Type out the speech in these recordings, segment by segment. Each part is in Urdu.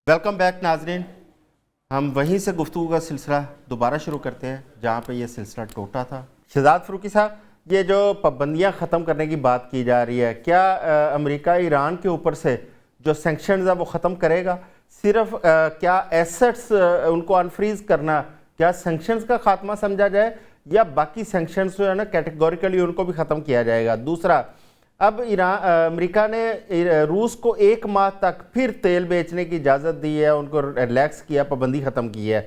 ویلکم بیک ناظرین، ہم وہیں سے گفتگو کا سلسلہ دوبارہ شروع کرتے ہیں جہاں پہ یہ سلسلہ ٹوٹا تھا۔ شہزاد فاروقی صاحب، یہ جو پابندیاں ختم کرنے کی بات کی جا رہی ہے، کیا امریکہ ایران کے اوپر سے جو سینکشنز ہیں وہ ختم کرے گا؟ صرف کیا ایسٹس ان کو انفریز کرنا، کیا سینکشنز کا خاتمہ سمجھا جائے، یا باقی سینکشنز جو ہے نا کیٹیگوریکلی ان کو بھی ختم کیا جائے گا؟ دوسرا، اب امریکہ نے روس کو 1 ماہ تک پھر تیل بیچنے کی اجازت دی ہے، ان کو ریلیکس کیا، پابندی ختم کی ہے۔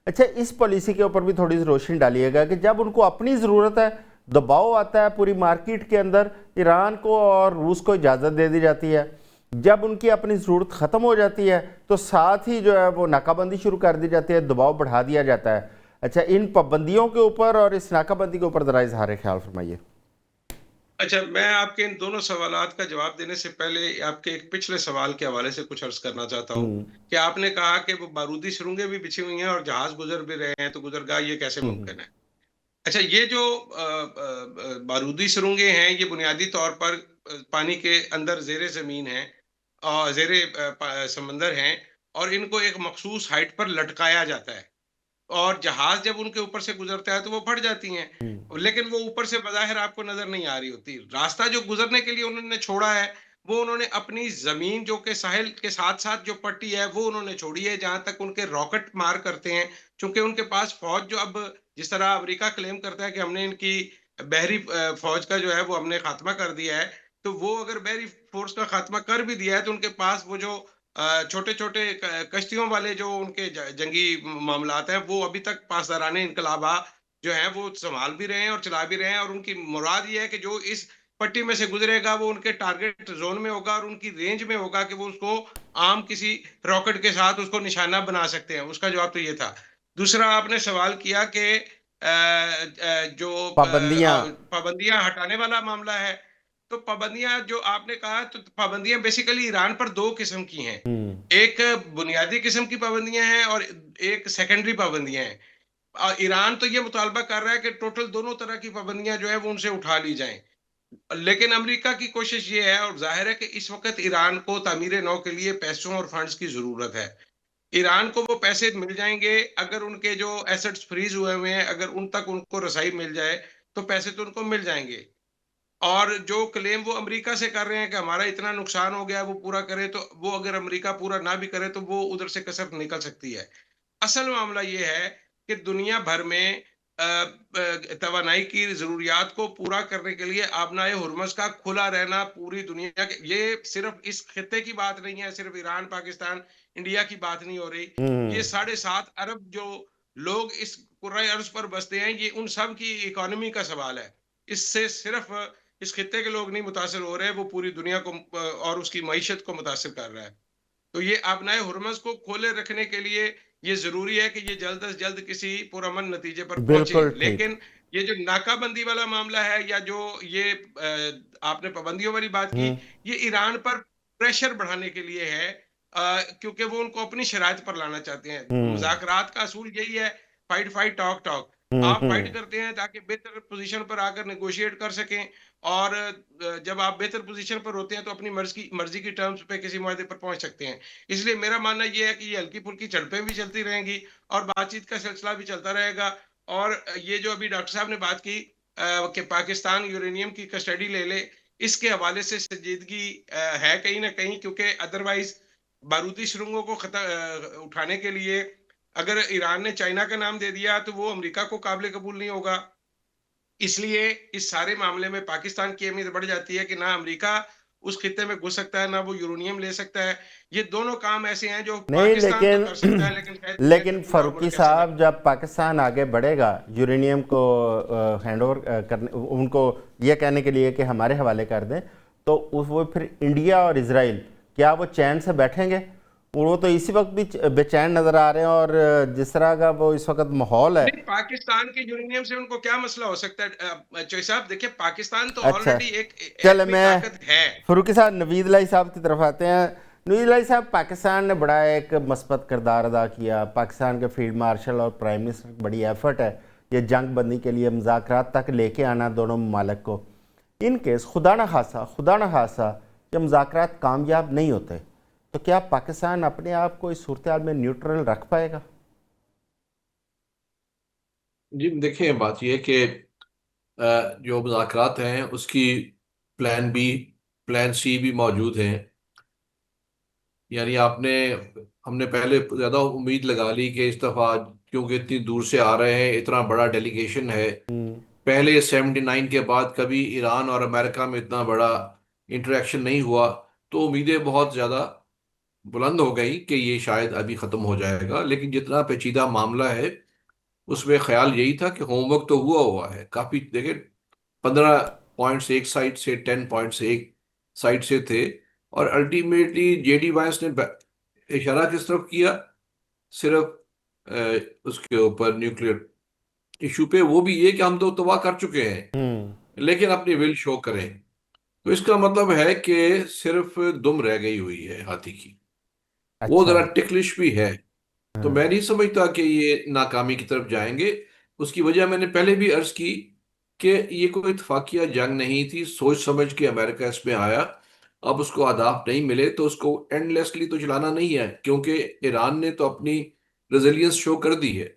اچھا، اس پالیسی کے اوپر بھی تھوڑی سی روشنی ڈالیے گا کہ جب ان کو اپنی ضرورت ہے، دباؤ آتا ہے پوری مارکیٹ کے اندر، ایران کو اور روس کو اجازت دے دی جاتی ہے، جب ان کی اپنی ضرورت ختم ہو جاتی ہے تو ساتھ ہی جو ہے وہ ناکہ بندی شروع کر دی جاتی ہے، دباؤ بڑھا دیا جاتا ہے۔ اچھا، ان پابندیوں کے اوپر اور اس ناکہ بندی کے اوپر ذرا اظہار خیال فرمائیے۔ اچھا، میں آپ کے ان دونوں سوالات کا جواب دینے سے پہلے آپ کے ایک پچھلے سوال کے حوالے سے کچھ عرض کرنا چاہتا ہوں کہ آپ نے کہا کہ وہ بارودی سرنگیں بھی بچھی ہوئی ہیں اور جہاز گزر بھی رہے ہیں، تو گزرگاہ یہ کیسے ممکن ہے؟ اچھا، یہ جو بارودی سرنگیں ہیں، یہ بنیادی طور پر پانی کے اندر زیر زمین ہیں اور زیر سمندر ہیں، اور ان کو ایک مخصوص ہائٹ پر لٹکایا جاتا ہے، اور جہاز جب ان کے اوپر سے گزرتا ہے تو وہ پھٹ جاتی ہیں، لیکن وہ اوپر سے بظاہر آپ کو نظر نہیں آ رہی ہوتی۔ راستہ جو گزرنے کے لیے انہوں نے چھوڑا ہے، وہ انہوں نے اپنی زمین جو کہ ساحل کے ساتھ ساتھ جو پٹی ہے وہ انہوں نے چھوڑی ہے، جہاں تک ان کے راکٹ مار کرتے ہیں، چونکہ ان کے پاس فوج جو اب جس طرح امریکہ کلیم کرتا ہے کہ ہم نے ان کی بحری فوج کا جو ہے وہ ہم نے خاتمہ کر دیا ہے، تو وہ اگر بحری فورس کا خاتمہ کر بھی دیا ہے تو ان کے پاس وہ جو چھوٹے چھوٹے کشتیوں والے جو ان کے جنگی معاملات ہیں، وہ ابھی تک پاسداران انقلابہ جو ہیں وہ سنبھال بھی رہے ہیں اور چلا بھی رہے ہیں، اور ان کی مراد یہ ہے کہ جو اس پٹی میں سے گزرے گا وہ ان کے ٹارگٹ زون میں ہوگا اور ان کی رینج میں ہوگا کہ وہ اس کو عام کسی راکٹ کے ساتھ اس کو نشانہ بنا سکتے ہیں۔ اس کا جواب تو یہ تھا۔ دوسرا، آپ نے سوال کیا کہ جو پابندیاں ہٹانے والا معاملہ ہے، تو پابندیاں جو آپ نے کہا، تو پابندیاں بیسیکلی ایران پر 2 قسم کی ہیں۔ ایک بنیادی قسم کی پابندیاں ہیں اور ایک سیکنڈری پابندیاں ہیں۔ ایران تو یہ مطالبہ کر رہا ہے کہ ٹوٹل دونوں طرح کی پابندیاں جو ہے وہ ان سے اٹھا لی جائیں، لیکن امریکہ کی کوشش یہ ہے، اور ظاہر ہے کہ اس وقت ایران کو تعمیر نو کے لیے پیسوں اور فنڈز کی ضرورت ہے۔ ایران کو وہ پیسے مل جائیں گے اگر ان کے جو ایسٹس فریز ہوئے ہوئے ہیں، اگر ان تک ان کو رسائی مل جائے تو پیسے تو ان کو مل جائیں گے، اور جو کلیم وہ امریکہ سے کر رہے ہیں کہ ہمارا اتنا نقصان ہو گیا وہ پورا کرے، تو وہ اگر امریکہ پورا نہ بھی کرے تو وہ ادھر سے کسر نکل سکتی ہے۔ اصل معاملہ یہ ہے کہ دنیا بھر میں توانائی کی ضروریات کو پورا کرنے کے لیے آبنائے ہرمز کا کھلا رہنا پوری دنیا کے، یہ صرف اس خطے کی بات نہیں ہے، صرف ایران، پاکستان، انڈیا کی بات نہیں ہو رہی، یہ 7.5 ارب جو لوگ اس کرۂ ارض پر بستے ہیں، یہ ان سب کی اکانومی کا سوال ہے۔ اس سے صرف اس خطے کے لوگ نہیں متاثر ہو رہے، وہ پوری دنیا کو اور اس کی معیشت کو متاثر کر رہا ہے۔ تو یہ آبنائے ہرمز کو کھولے رکھنے کے لیے یہ ضروری ہے کہ یہ جلد از جلد کسی پرامن نتیجے پر پہنچے، بالکل ٹھیک۔ لیکن یہ جو ناکہ بندی والا معاملہ ہے، یا جو یہ آپ نے پابندیوں والی بات کی، یہ ایران پر پریشر بڑھانے کے لیے ہے، کیونکہ وہ ان کو اپنی شرائط پر لانا چاہتے ہیں۔ مذاکرات کا اصول یہی ہے، فائٹ فائٹ ٹاک ٹاک۔ آپ فائٹ کرتے ہیں تاکہ بہتر پوزیشن پر آ کر نیگوشیٹ کر سکیں، اور جب آپ بہتر پوزیشن پر ہوتے ہیں تو اپنی مرضی کی ٹرمز پہ کسی معاہدے پر پہنچ سکتے ہیں۔ اس لیے میرا ماننا یہ ہے کہ یہ ہلکی پھلکی جھڑپیں بھی چلتی رہیں گی اور بات چیت کا سلسلہ بھی چلتا رہے گا، اور یہ جو ابھی ڈاکٹر صاحب نے بات کی کہ پاکستان یورینیم کی کسٹڈی لے لے، اس کے حوالے سے سنجیدگی ہے کہیں نہ کہیں، کیونکہ ادروائز بارودی سرنگوں کو اٹھانے کے لیے اگر ایران نے چائنا کا نام دے دیا تو وہ امریکہ کو قابل قبول نہیں ہوگا۔ اس لیے اس سارے معاملے میں پاکستان کی اہمیت بڑھ جاتی ہے کہ نہ امریکہ اس خطے میں گھس سکتا ہے، نہ وہ یورینیم لے سکتا ہے۔ یہ دونوں کام ایسے ہیں جو نہیں، پاکستان تو کر سکتا ہے، لیکن لیکن کوئی اور فاروقی ملک ایسا نہ صاحب، جب پاکستان آگے بڑھے گا یورینیم کو ہینڈ اوور کرنے، ان کو یہ کہنے کے لیے کہ ہمارے حوالے کر دیں، تو وہ پھر انڈیا اور اسرائیل کیا وہ چین سے بیٹھیں گے؟ وہ تو اسی وقت بھی بے چین نظر آ رہے ہیں، اور جس طرح کا وہ اس وقت ماحول ہے۔ نہیں، پاکستان کے یورینیم سے ان کو کیا مسئلہ ہو سکتا ہے؟ چوئی صاحب دیکھیں، پاکستان تو اچھا، آلریڈی ایک چلے ایٹمی میں طاقت ہے۔ فاروقی صاحب نوید الہی صاحب کی طرف آتے ہیں۔ نوید الہی صاحب، پاکستان نے بڑا ایک مثبت کردار ادا کیا، پاکستان کے فیلڈ مارشل اور پرائم منسٹر کی بڑی ایفرٹ ہے یہ جنگ بندی کے لیے مذاکرات تک لے کے آنا دونوں ممالک کو۔ ان کیس خدا نخواستہ یہ مذاکرات کامیاب نہیں ہوتے، تو کیا پاکستان اپنے آپ کو اس صورتحال میں نیوٹرل رکھ پائے گا؟ جی دیکھیں، بات یہ ہے کہ جو مذاکرات ہیں اس کی پلان بی، پلان سی بھی موجود ہیں. یعنی ہم نے پہلے زیادہ امید لگا لی کہ اس دفعہ کیونکہ اتنی دور سے آ رہے ہیں، اتنا بڑا ڈیلیگیشن ہے. پہلے 79 کے بعد کبھی ایران اور امریکہ میں اتنا بڑا انٹریکشن نہیں ہوا، تو امیدیں بہت زیادہ بلند ہو گئی کہ یہ شاید ابھی ختم ہو جائے گا. لیکن جتنا پیچیدہ معاملہ ہے اس میں خیال یہی تھا کہ ہوم ورک تو ہوا ہے کافی. دیکھیں 15 پوائنٹس ایک سائڈ سے، 10 پوائنٹس ایک سائڈ سے تھے، اور الٹیمیٹلی جے ڈی وائنس نے اشارہ کس طرف کیا؟ صرف اس کے اوپر نیوکلیئر ایشو پہ، وہ بھی یہ کہ ہم تو تباہ کر چکے ہیں لیکن اپنی ول شو کریں. تو اس کا مطلب ہے کہ صرف دم رہ گئی ہوئی ہے ہاتھی کی، وہ اچھا. ذرا ٹکلش بھی ہے. تو میں نہیں سمجھتا کہ یہ ناکامی کی طرف جائیں گے. اس کی وجہ میں نے پہلے بھی عرض کی کہ یہ کوئی اتفاقیہ جنگ نہیں تھی، سوچ سمجھ کے امریکہ اس میں آیا. اب اس کو اہداف نہیں ملے تو اس کو اینڈ لیسلی تو چلانا نہیں ہے، کیونکہ ایران نے تو اپنی ریزیلینس شو کر دی ہے.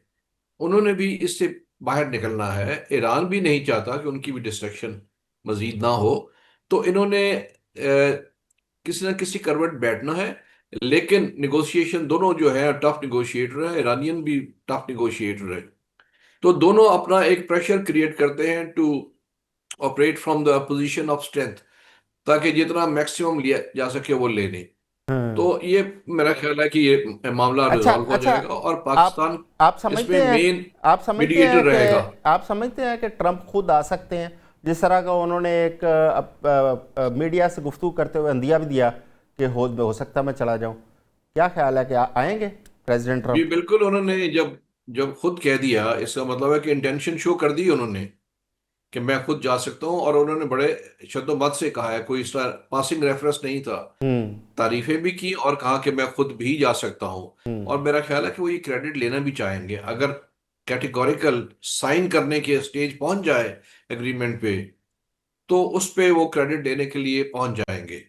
انہوں نے بھی اس سے باہر نکلنا ہے. ایران بھی نہیں چاہتا کہ ان کی بھی ڈسٹرکشن مزید نہ ہو. تو انہوں نے کسی نہ کسی کروٹ بیٹھنا ہے. لیکن نیگوشیشن دونوں جو ہے ٹف نیگوشیٹر ہے، ایرانین بھی ٹف نیگوشیٹر ہے. تو دونوں اپنا ایک پریشر کریٹ کرتے ہیں to operate from the position of strength, تاکہ جتنا میکسیمم لیا جا سکے وہ لے لیں. تو یہ میرا خیال ہے کہ یہ معاملہ اچھا ریزالو ہو اچھا. جائے گا اور آپ پاکستان آپ اس میں سمجھتے ہیں مین آپ سمجھتے ہیں میڈیٹر کہ رہے گا. آپ سمجھتے ہیں کہ ٹرمپ خود آ سکتے ہیں؟ جس طرح کا انہوں نے ایک میڈیا سے گفتگو کرتے ہوئے اندیا بھی دیا کہ ہو سکتا ہے میں چلا جاؤں. کیا خیال ہے کہ آئیں گے پریزیڈنٹ جی ٹرمپ؟ بالکل، انہوں نے جب خود کہہ دیا، اس کا مطلب ہے کہ انٹینشن شو کر دی انہوں نے کہ میں خود جا سکتا ہوں. اور انہوں نے بڑے شد و مت سے کہا ہے، کوئی اس طرح پاسنگ ریفرنس نہیں تھا. تعریفیں بھی کی اور کہا کہ میں خود بھی جا سکتا ہوں. اور میرا خیال ہے کہ وہ یہ کریڈٹ لینا بھی چاہیں گے. اگر کیٹیگوریکل سائن کرنے کے سٹیج پہنچ جائے ایگریمنٹ پہ، تو اس پہ وہ کریڈٹ لینے کے لیے پہنچ جائیں گے.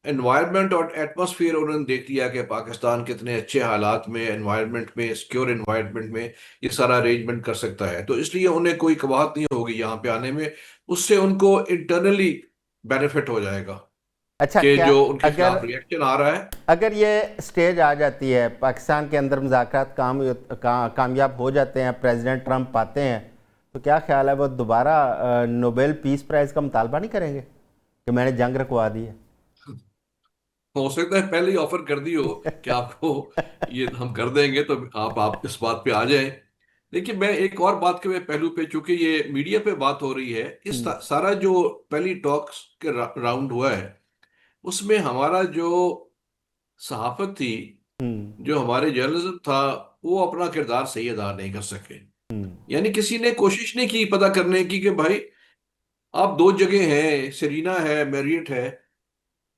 انوائرمنٹ اور ایٹماسفیئر انہوں نے دیکھ لیا کہ پاکستان کتنے اچھے حالات میں، انوائرمنٹ میں، سیکیور انوائرمنٹ میں یہ سارا ارینجمنٹ کر سکتا ہے. تو اس لیے انہیں کوئی قباحت نہیں ہوگی یہاں پہ آنے میں. اس سے ان کو انٹرنلی بینیفٹ ہو جائے گا اچھا. کہ کیا جو ان کے اگر خلاف ریئیکشن آ رہا ہے. اگر یہ سٹیج آ جاتی ہے، پاکستان کے اندر مذاکرات کامیاب ہو جاتے ہیں، پریزیڈنٹ ٹرمپ آتے ہیں، تو کیا خیال ہے وہ دوبارہ نوبیل پیس پرائز کا مطالبہ نہیں کریں گے کہ میں نے جنگ رکوا دی ہے؟ ہو سکتا ہے پہلے ہی آفر کر دی ہو کہ آپ کو یہ ہم کر دیں گے، تو آپ اس بات پہ آ جائیں. لیکن میں ایک اور بات کے پہلو پہ، چونکہ یہ میڈیا پہ بات ہو رہی ہے، اس سارا جو پہلی ٹاکس کے راؤنڈ ہوا ہے اس میں ہمارا جو صحافت تھی، جو ہمارے جرنلزم تھا، وہ اپنا کردار صحیح ادا نہیں کر سکے. یعنی کسی نے کوشش نہیں کی پتہ کرنے کی کہ بھائی آپ دو جگہ ہیں، سرینا ہے، میریٹ ہے،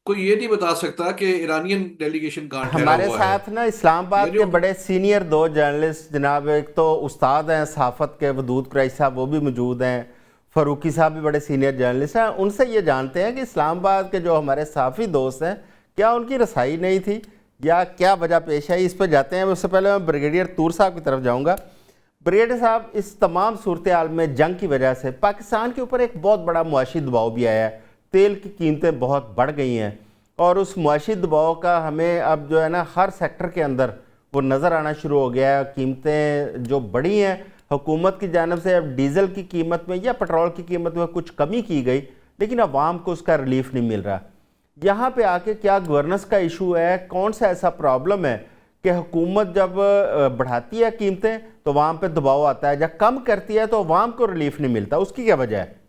کوئی یہ نہیں بتا سکتا کہ ایرانین ڈیلیگیشن کہاں ٹھہرا ہمارے ہوا ہے. ساتھ نا اسلام آباد یعنی کے بڑے سینئر دو جرنلسٹ جناب، ایک تو استاد ہیں صحافت کے ودود قریشی صاحب، وہ بھی موجود ہیں. فاروقی صاحب بھی بڑے سینئر جرنلسٹ ہیں. ان سے یہ جانتے ہیں کہ اسلام آباد کے جو ہمارے صحافی دوست ہیں، کیا ان کی رسائی نہیں تھی یا کیا وجہ پیش آئی؟ اس پہ جاتے ہیں. اس سے پہلے میں بریگیڈیئر طور صاحب کی طرف جاؤں گا. بریگیڈیئر صاحب، اس تمام صورتحال میں جنگ کی وجہ سے پاکستان کے اوپر ایک بہت بڑا معاشی دباؤ بھی آیا ہے. تیل کی قیمتیں بہت بڑھ گئی ہیں، اور اس معاشی دباؤ کا ہمیں اب جو ہے نا ہر سیکٹر کے اندر وہ نظر آنا شروع ہو گیا ہے. قیمتیں جو بڑھی ہیں حکومت کی جانب سے، اب ڈیزل کی قیمت میں یا پٹرول کی قیمت میں کچھ کمی کی گئی، لیکن عوام کو اس کا ریلیف نہیں مل رہا. یہاں پہ آ کے کیا گورننس کا ایشو ہے؟ کون سا ایسا پرابلم ہے کہ حکومت جب بڑھاتی ہے قیمتیں تو عوام پہ دباؤ آتا ہے، جب کم کرتی ہے تو عوام کو ریلیف نہیں ملتا؟ اس کی کیا وجہ ہے؟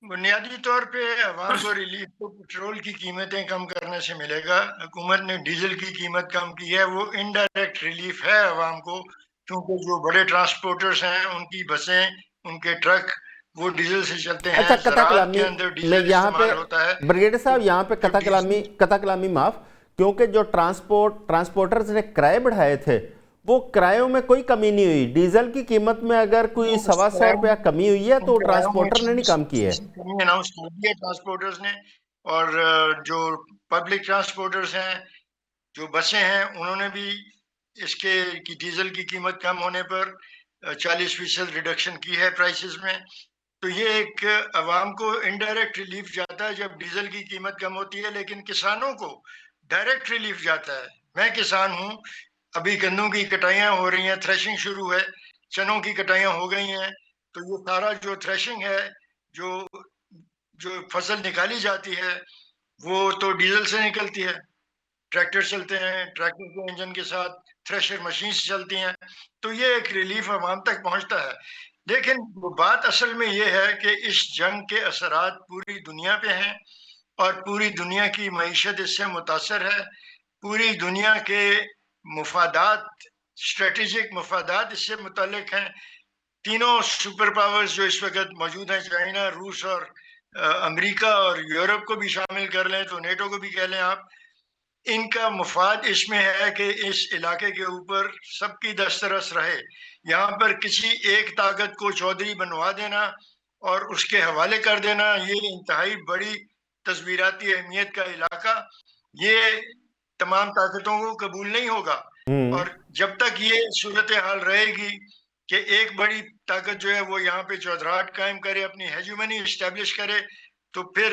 بنیادی طور پہ عوام کو ریلیف تو پٹرول کی قیمتیں کم کرنے سے ملے گا. حکومت نے ڈیزل کی قیمت کم کی ہے، وہ انڈائریکٹ ریلیف ہے عوام کو، کیونکہ جو بڑے ٹرانسپورٹرز ہیں ان کی بسیں، ان کے ٹرک وہ ڈیزل سے چلتے ہیں. اچھا، قطع زراعت کے کلامی اندر میں ڈیزل یہاں پہ، استعمال ہوتا ہے. بریگیڈیئر صاحب یہاں پہ قطع کلامی معاف، کیونکہ جو ٹرانسپورٹرز نے کرائے بڑھائے تھے، وہ کرایوں میں کوئی کمی نہیں ہوئی. ڈیزل کی قیمت میں اگر کوئی ₹125 کمی ہوئی ہے تو ٹرانسپورٹر نے نہیں کم کی ہے. اناؤنس کر دیا ٹرانسپورٹرز نے. اور جو پبلک ٹرانسپورٹرز ہیں، جو بسیں ہیں، انہوں نے بھی اس کے کی ڈیزل کی قیمت کم ہونے پر 40% ریڈکشن کی ہے پرائسز میں. تو یہ ایک عوام کو انڈائریکٹ ریلیف جاتا ہے جب ڈیزل کی قیمت کم ہوتی ہے، لیکن کسانوں کو ڈائریکٹ ریلیف جاتا ہے. میں کسان ہوں، ابھی گندوں کی کٹائیاں ہو رہی ہیں، تھریشنگ شروع ہے، چنوں کی کٹائیاں ہو گئی ہیں، تو یہ سارا جو تھریشنگ ہے، جو فصل نکالی جاتی ہے، وہ تو ڈیزل سے نکلتی ہے. ٹریکٹر چلتے ہیں، ٹریکٹر کے انجن کے ساتھ تھریشر مشینز چلتی ہیں، تو یہ ایک ریلیف عوام تک پہنچتا ہے. لیکن وہ بات اصل میں یہ ہے کہ اس جنگ کے اثرات پوری دنیا پہ ہیں اور پوری دنیا کی معیشت اس سے متاثر ہے. پوری دنیا کے مفادات، اسٹریٹجک مفادات اس سے متعلق ہیں. تینوں سپر پاورز جو اس وقت موجود ہیں، چائنا، روس اور امریکہ اور یورپ کو بھی شامل کر لیں تو نیٹو کو بھی کہہ لیں آپ، ان کا مفاد اس میں ہے کہ اس علاقے کے اوپر سب کی دسترس رہے. یہاں پر کسی ایک طاقت کو چودھری بنوا دینا اور اس کے حوالے کر دینا، یہ انتہائی بڑی تصویراتی اہمیت کا علاقہ، یہ تمام طاقتوں کو قبول نہیں ہوگا. اور جب تک یہ صورتحال رہے گی کہ ایک بڑی طاقت جو ہے وہ یہاں پہ چودراہٹ قائم کرے، اپنی ہیجمنی اسٹیبلش کرے، تو پھر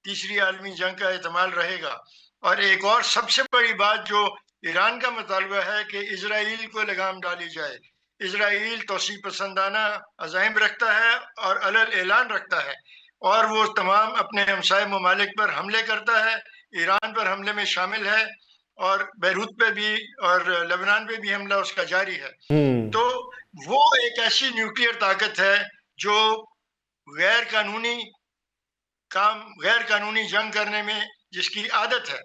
تیسری عالمی جنگ کا احتمال رہے گا. اور ایک اور سب سے بڑی بات جو ایران کا مطالبہ ہے کہ اسرائیل کو لگام ڈالی جائے. اسرائیل توسیع پسندانہ عزائم رکھتا ہے اور علل اعلان رکھتا ہے، اور وہ تمام اپنے ہمسائے ممالک پر حملے کرتا ہے. ایران پر حملے میں شامل ہے، اور بیروت پہ بھی اور لبنان پہ بھی حملہ اس کا جاری ہے. تو وہ ایک ایسی نیوکلیئر طاقت ہے جو غیر قانونی جنگ کرنے میں جس کی عادت ہے،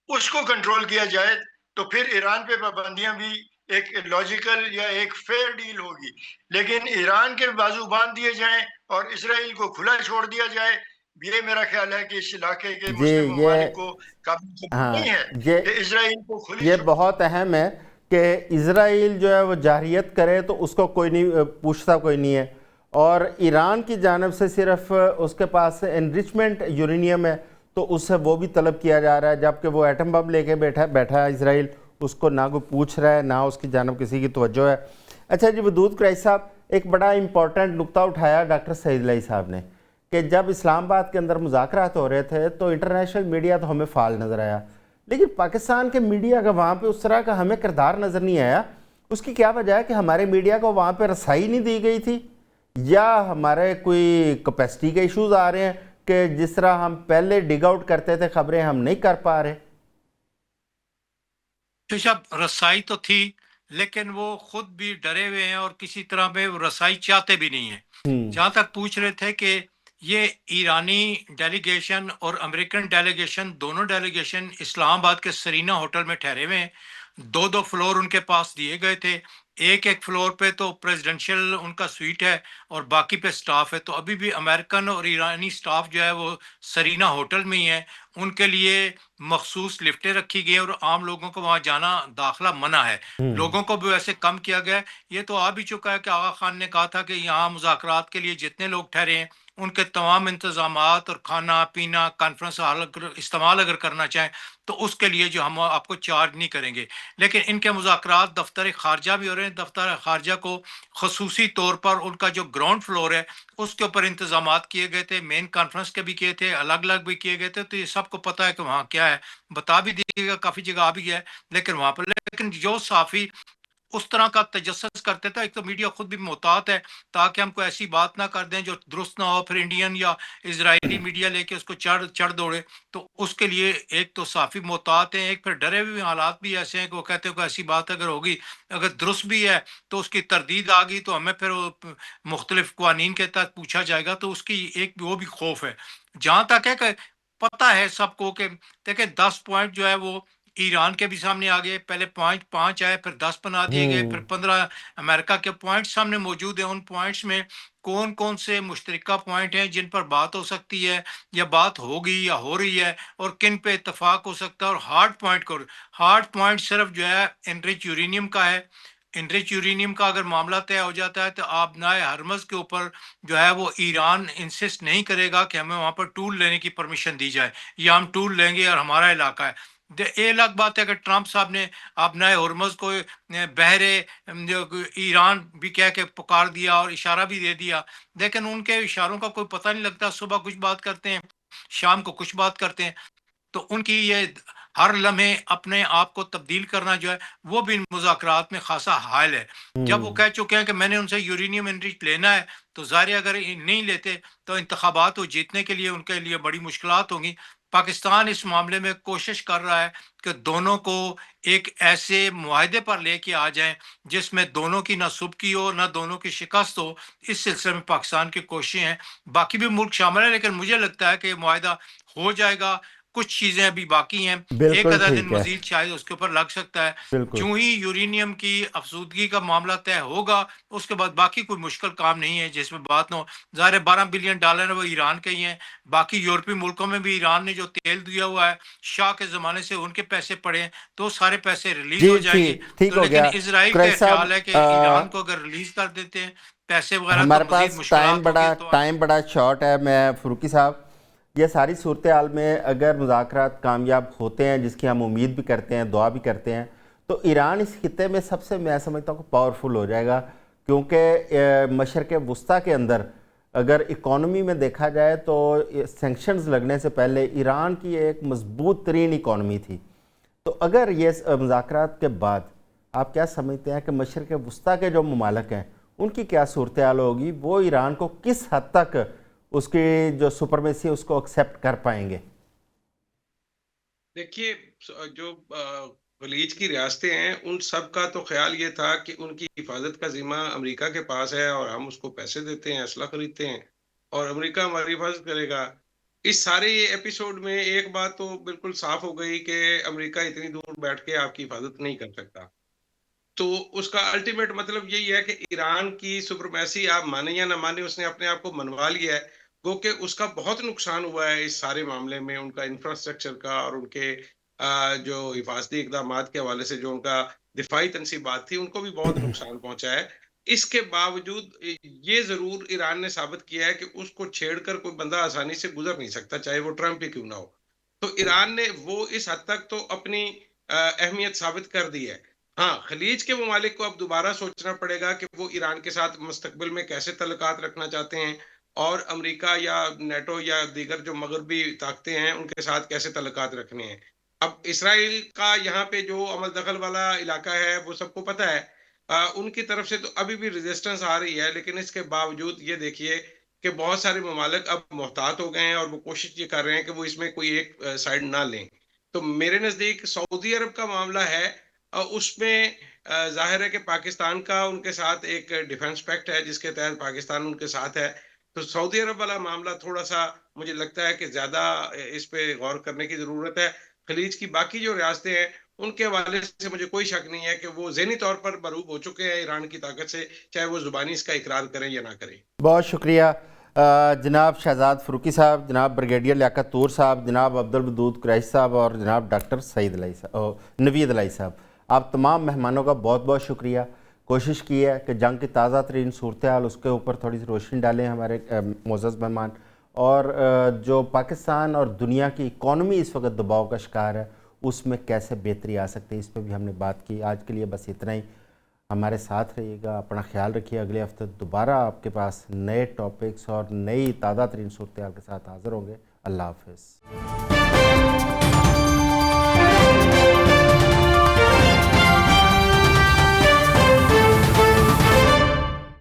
اس کو کنٹرول کیا جائے تو پھر ایران پہ پابندیاں بھی ایک لاجیکل یا ایک فیئر ڈیل ہوگی. لیکن ایران کے بازو باندھ دیے جائیں اور اسرائیل کو کھلا چھوڑ دیا جائے، یہ میرا خیال ہے کہ اس علاقے کے مسلم ممالک کو قابل نہیں ہے کہ اسرائیل کو کھلی یہ بہت اہم ہے کہ اسرائیل جو ہے وہ جارحیت کرے تو اس کو کوئی نہیں پوچھتا، کوئی نہیں ہے. اور ایران کی جانب سے صرف اس کے پاس انریچمنٹ یورینیم ہے تو اس سے وہ بھی طلب کیا جا رہا ہے، جبکہ وہ ایٹم بم لے کے بیٹھا ہے اسرائیل، اس کو نہ کوئی پوچھ رہا ہے، نہ اس کی جانب کسی کی توجہ ہے. اچھا جی، ودود قریشی صاحب، ایک بڑا امپورٹنٹ نقطہ اٹھایا ڈاکٹر سعید الہی صاحب نے کہ جب اسلام آباد کے اندر مذاکرات ہو رہے تھے تو انٹرنیشنل میڈیا تو ہمیں فعال نظر آیا، لیکن پاکستان کے میڈیا کا وہاں پہ اس طرح کا ہمیں کردار نظر نہیں آیا. اس کی کیا وجہ ہے کہ ہمارے میڈیا کو وہاں پہ رسائی نہیں دی گئی تھی، یا ہمارے کوئی کیپیسٹی کے ایشوز آ رہے ہیں کہ جس طرح ہم پہلے ڈگ آؤٹ کرتے تھے خبریں ہم نہیں کر پا رہے؟ شب رسائی تو تھی، لیکن وہ خود بھی ڈرے ہوئے ہیں اور کسی طرح میں وہ رسائی چاہتے بھی نہیں ہیں. جہاں تک پوچھ رہے تھے کہ یہ ایرانی ڈیلیگیشن اور امریکن ڈیلیگیشن، دونوں ڈیلیگیشن اسلام آباد کے سرینا ہوٹل میں ٹھہرے ہوئے ہیں. 2 فلور ان کے پاس دیے گئے تھے، ایک فلور پہ تو پریزیڈنشل ان کا سویٹ ہے اور باقی پہ سٹاف ہے. تو ابھی بھی امریکن اور ایرانی سٹاف جو ہے وہ سرینا ہوٹل میں ہی ہے. ان کے لیے مخصوص لفٹیں رکھی گئی اور عام لوگوں کو وہاں جانا داخلہ منع ہے. لوگوں کو بھی ویسے کم کیا گیا. یہ تو آ بھی چکا ہے کہ آغا خان نے کہا تھا کہ یہاں مذاکرات کے لیے جتنے لوگ ٹھہرے ہیں ان کے تمام انتظامات اور کھانا پینا کانفرنس ہال استعمال اگر کرنا چاہیں تو اس کے لیے جو ہم آپ کو چارج نہیں کریں گے. لیکن ان کے مذاکرات دفتر خارجہ بھی ہو رہے ہیں. دفتر خارجہ کو خصوصی طور پر ان کا جو گراؤنڈ فلور ہے اس کے اوپر انتظامات کیے گئے تھے، مین کانفرنس کے بھی کیے تھے، الگ الگ بھی کیے گئے تھے. تو یہ سب کو پتہ ہے کہ وہاں کیا ہے، بتا بھی دیے گا، کافی جگہ بھی ہے. لیکن وہاں پر جو صحافی اس طرح کا تجسس کرتے تھے، ایک تو میڈیا خود بھی محتاط ہے تاکہ ہم کو ایسی بات نہ کر دیں جو درست نہ ہو، پھر انڈین یا اسرائیلی میڈیا لے کے اس کو چڑھ دوڑے. تو اس کے لیے ایک تو صحافی محتاط ہیں، ایک پھر ڈرے ہوئے حالات بھی ایسے ہیں کہ وہ کہتے ہیں کہ ایسی بات اگر ہوگی، اگر درست بھی ہے تو اس کی تردید آ گئی تو ہمیں پھر مختلف قوانین کے تحت پوچھا جائے گا. تو اس کی ایک وہ بھی خوف ہے. جہاں تک ہے کہ پتہ ہے سب کو کہ دیکھیں 10 پوائنٹ جو ہے وہ ایران کے بھی سامنے آ گئے. پہلے 5 آئے، پھر 10 بنا دیے گئے، پھر 15 امریکہ کے پوائنٹ سامنے موجود ہیں. ان پوائنٹس میں کون کون سے مشترکہ پوائنٹ ہیں جن پر بات ہو سکتی ہے یا بات ہوگی یا ہو رہی ہے، اور کن پہ اتفاق ہو سکتا ہے. اور ہارڈ پوائنٹ صرف جو ہے انرچ یورینیم کا ہے، انریچ یورینیم کا اگر معاملہ طے ہو جاتا ہے تو آبنائے ہرمز کے اوپر جو ہے وہ ایران انسسٹ نہیں کرے گا کہ ہمیں وہاں پر ٹول لینے کی پرمیشن دی جائے، یا ہم ٹول لیں گے اور ہمارا علاقہ ہے۔ یہ الگ بات ہے کہ ٹرمپ صاحب نے آبنائے ہرمز کو بحرے ایران بھی کہہ کے پکار دیا اور اشارہ بھی دے دیا، لیکن ان کے اشاروں کا کوئی پتہ نہیں لگتا، صبح کچھ بات کرتے ہیں، شام کو کچھ بات کرتے ہیں۔ تو ان کی یہ ہر لمحے اپنے آپ کو تبدیل کرنا جو ہے وہ بھی ان مذاکرات میں خاصا حائل ہے۔ جب وہ کہہ چکے ہیں کہ میں نے ان سے یورینیم انریچ لینا ہے، تو ظاہر ہے اگر نہیں لیتے تو انتخابات کو جیتنے کے لیے ان کے لیے بڑی مشکلات ہوں گی۔ پاکستان اس معاملے میں کوشش کر رہا ہے کہ دونوں کو ایک ایسے معاہدے پر لے کے آ جائیں جس میں دونوں کی نہ سبکی ہو نہ دونوں کی شکست ہو۔ اس سلسلے میں پاکستان کی کوششیں ہیں، باقی بھی ملک شامل ہیں، لیکن مجھے لگتا ہے کہ یہ معاہدہ ہو جائے گا۔ کچھ چیزیں ابھی باقی ہیں، ایک بالکل آدھا دن ٹھیک ہے، مزید شاید اس کے اوپر لگ سکتا ہے۔ بالکل جو ہی یورینیم کی افزودگی کا معاملہ طے ہوگا، اس کے بعد باقی کوئی مشکل کام نہیں ہے جس میں بات نہ ہو۔ ظاہر ہے $12 بلین وہ ایران کے ہی ہیں، باقی یورپی ملکوں میں بھی ایران نے جو تیل دیا ہوا ہے شاہ کے زمانے سے، ان کے پیسے پڑے ہیں، تو سارے پیسے ریلیز ہو جی جائیں گے۔ ٹھیک تو ہو لیکن گیا اسرائیل کا قریشی صاحب۔ خیال ہے کہ ایران کو اگر ریلیز کر دیتے ہیں پیسے وغیرہ تو ہمارے مزید پاس مشکلات ہوگی۔ تو ٹائم بڑا شارٹ ہے۔ میں فروکی صاحب، یہ ساری صورتحال میں اگر مذاکرات کامیاب ہوتے ہیں، جس کی ہم امید بھی کرتے ہیں، دعا بھی کرتے ہیں، تو ایران اس خطے میں سب سے، میں سمجھتا ہوں کہ پاورفل ہو جائے گا، کیونکہ مشرق وسطیٰ کے اندر اگر اکانومی میں دیکھا جائے تو سینکشنز لگنے سے پہلے ایران کی ایک مضبوط ترین اکانومی تھی۔ تو اگر یہ مذاکرات کے بعد آپ کیا سمجھتے ہیں کہ مشرق وسطیٰ کے جو ممالک ہیں ان کی کیا صورتحال ہوگی؟ وہ ایران کو کس حد تک اس کی جو سپرمیسی ہے اس کو ایکسیپٹ کر پائیں گے؟ دیکھیے، جو خلیج کی ریاستیں ہیں ان سب کا تو خیال یہ تھا کہ ان کی حفاظت کا ذمہ امریکہ کے پاس ہے، اور ہم اس کو پیسے دیتے ہیں، اسلحہ خریدتے ہیں، اور امریکہ ہماری حفاظت کرے گا۔ اس سارے یہ ایپیسوڈ میں ایک بات تو بالکل صاف ہو گئی کہ امریکہ اتنی دور بیٹھ کے آپ کی حفاظت نہیں کر سکتا۔ تو اس کا الٹیمیٹ مطلب یہی ہے کہ ایران کی سپرمیسی آپ مانیں یا نہ مانیں، اس نے اپنے آپ کو منوا لیا ہے، گو کہ اس کا بہت نقصان ہوا ہے اس سارے معاملے میں، ان کا انفراسٹرکچر کا اور ان کے جو حفاظتی اقدامات کے حوالے سے جو ان کا دفاعی تنصیبات تھی ان کو بھی بہت نقصان پہنچا ہے۔ اس کے باوجود یہ ضرور ایران نے ثابت کیا ہے کہ اس کو چھیڑ کر کوئی بندہ آسانی سے گزر نہیں سکتا، چاہے وہ ٹرمپ ہی کیوں نہ ہو۔ تو ایران نے وہ اس حد تک تو اپنی اہمیت ثابت کر دی ہے۔ ہاں، خلیج کے ممالک کو اب دوبارہ سوچنا پڑے گا کہ وہ ایران کے ساتھ مستقبل میں کیسے تعلقات رکھنا چاہتے ہیں، اور امریکہ یا نیٹو یا دیگر جو مغربی طاقتیں ہیں ان کے ساتھ کیسے تعلقات رکھنے ہیں۔ اب اسرائیل کا یہاں پہ جو عمل دخل والا علاقہ ہے وہ سب کو پتہ ہے، ان کی طرف سے تو ابھی بھی ریزسٹنس آ رہی ہے، لیکن اس کے باوجود یہ دیکھیے کہ بہت سارے ممالک اب محتاط ہو گئے ہیں اور وہ کوشش یہ کر رہے ہیں کہ وہ اس میں کوئی ایک سائڈ نہ لیں۔ تو میرے نزدیک سعودی عرب کا معاملہ ہے، اس میں ظاہر ہے کہ پاکستان کا ان کے ساتھ ایک ڈیفنس پیکٹ ہے جس کے تحت پاکستان ان کے ساتھ ہے۔ تو سعودی عرب والا معاملہ تھوڑا سا مجھے لگتا ہے کہ زیادہ اس پہ غور کرنے کی ضرورت ہے۔ خلیج کی باقی جو ریاستیں ہیں ان کے حوالے سے مجھے کوئی شک نہیں ہے کہ وہ ذہنی طور پر مرعوب ہو چکے ہیں ایران کی طاقت سے، چاہے وہ زبانی اس کا اقرار کریں یا نہ کریں۔ بہت شکریہ جناب شہزاد فروکی صاحب، جناب بریگیڈیئر لیاقت طور صاحب، جناب عبدالودود قریشی صاحب اور جناب ڈاکٹر سعید الہی صاحب، نوید الہی صاحب۔ آپ تمام مہمانوں کا بہت بہت شکریہ۔ کوشش کی ہے کہ جنگ کی تازہ ترین صورتحال اس کے اوپر تھوڑی سی روشنی ڈالیں ہمارے معزز مہمان، اور جو پاکستان اور دنیا کی اکانومی اس وقت دباؤ کا شکار ہے اس میں کیسے بہتری آ سکتی ہے، اس پہ بھی ہم نے بات کی۔ آج کے لیے بس اتنا ہی۔ ہمارے ساتھ رہیے گا، اپنا خیال رکھیے۔ اگلے ہفتے دوبارہ آپ کے پاس نئے ٹاپکس اور نئی تازہ ترین صورتحال کے ساتھ حاضر ہوں گے۔ اللہ حافظ۔